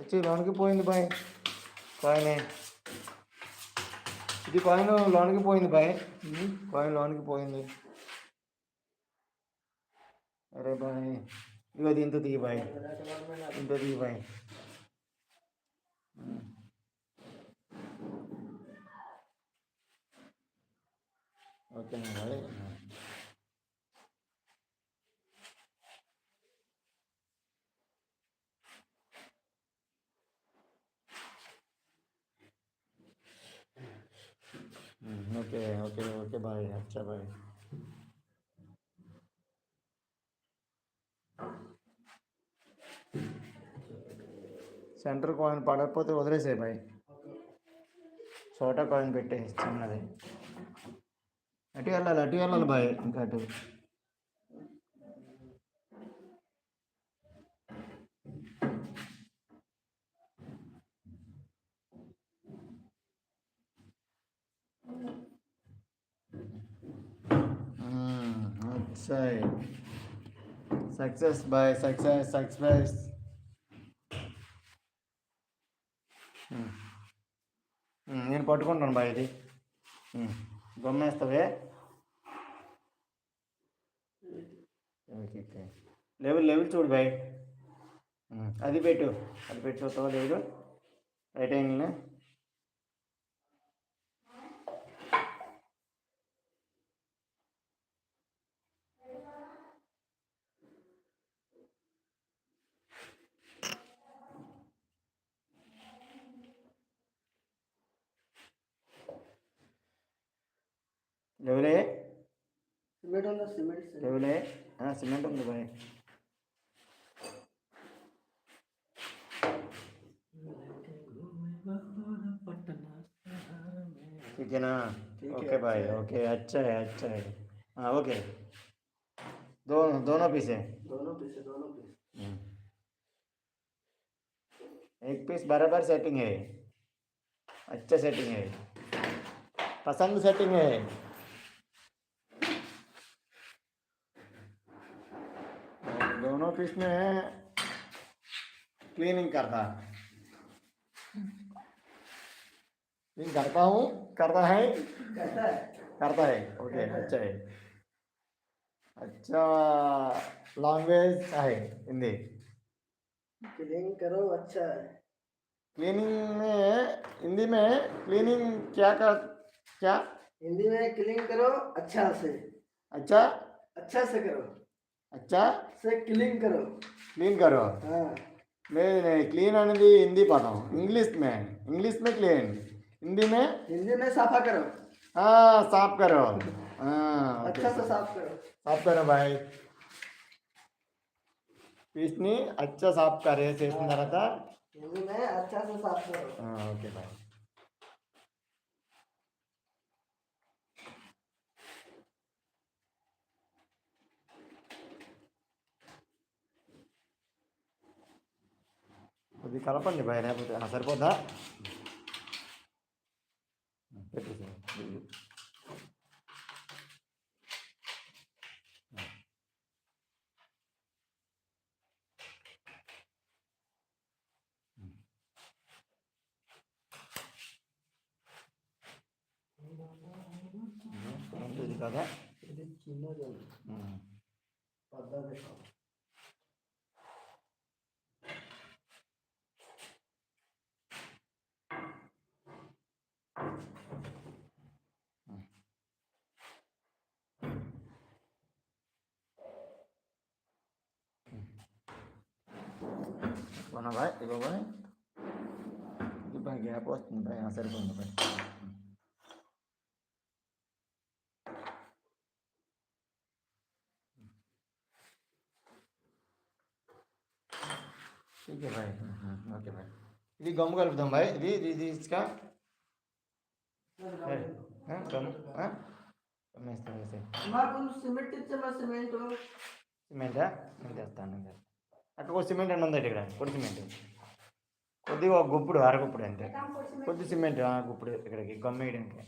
వచ్చి లోనికి పోయింది బాయ్. కాయిన్ ఇది కాయిన్ లోనికి పోయింది బాయ్. కాయిన్ లోనికి పోయింది. అరే బాయ్, ఇగో దీంతో దిగి బాయ్, దీంతో దిగి బాయ్. ఓకేనా bye. Okay okay okay bye. అచ్చా బాయ్. సెంటర్ కాయిన్ పడకపోతే వదిలేసే బాయ్. చోటా కాయిన్ పెట్టే చిన్నది. అటు వెళ్ళాలి బాయ్, ఇంకా అటు. Success bye, success. నేను పట్టుకుంటాను బాయ్. ఇది గమ్మేస్తావే. లెవెల్ చూడు బాయ్. అది పెట్టు చూస్తావా లేదు? రైట్ యాంగిల్ లెవెలే. లెవెలే సిమెంట్ ఉంది బాయ్. ठीक है ना? ओके भाई, ओके. अच्छा है. हाँ ओके. दोनों पीस है. दोनों पीस. एक पीस बराबर सेटिंग है. अच्छा सेटिंग है. पसंद सेटिंग है. दोनों पीस में क्लीनिंग करता हूँ. करता है. ओके. अच्छा लैंग्वेज है हिंदी. क्लीनिंग करो. अच्छा है. क्लीनिंग में हिंदी में क्लीनिंग क्या हिंदी में क्लीनिंग करो. अच्छा से करो. अच्छा से क्लीन करो. हाँ. मैं क्लीन అనేది हिंदी पढ़ा. इंग्लिश में क्लीन. हिंदी में साफा करो. हाँ साफ करो. हाँ अच्छा से साफ करो भाई. పీస్ని అచ్చా సాఫ్ చేసిన తర్వాత ఓకే బాయ్. అది కలపండి బాయ్, లేకపోతే సరిపోద్దా? పెట్టేసి ఇది కదా. ఇది చిన్నది పద్ధతి. మన బాయ్ ఇగో బాయ్, ఇది బాయ్ గ్యాప్ వస్తుంది బాయ్. సరిపోయింది బాయ్. ठीक है भाई. ओके भाई. ఇది గమ్ కలుపుదాం బాయ్. ఇది ఇసుక గమ్ సిమెంటా? నేను తెస్తాను. అక్కడ ఒక సిమెంట్ అని ఉంది ఇక్కడ. పొడి సిమెంట్ కొద్దిగా ఒక గుప్పుడు, అరగుప్పుడు అంతే. కొద్ది సిమెంట్ గుప్పుడు ఇక్కడికి గమ్ వేయడానికి.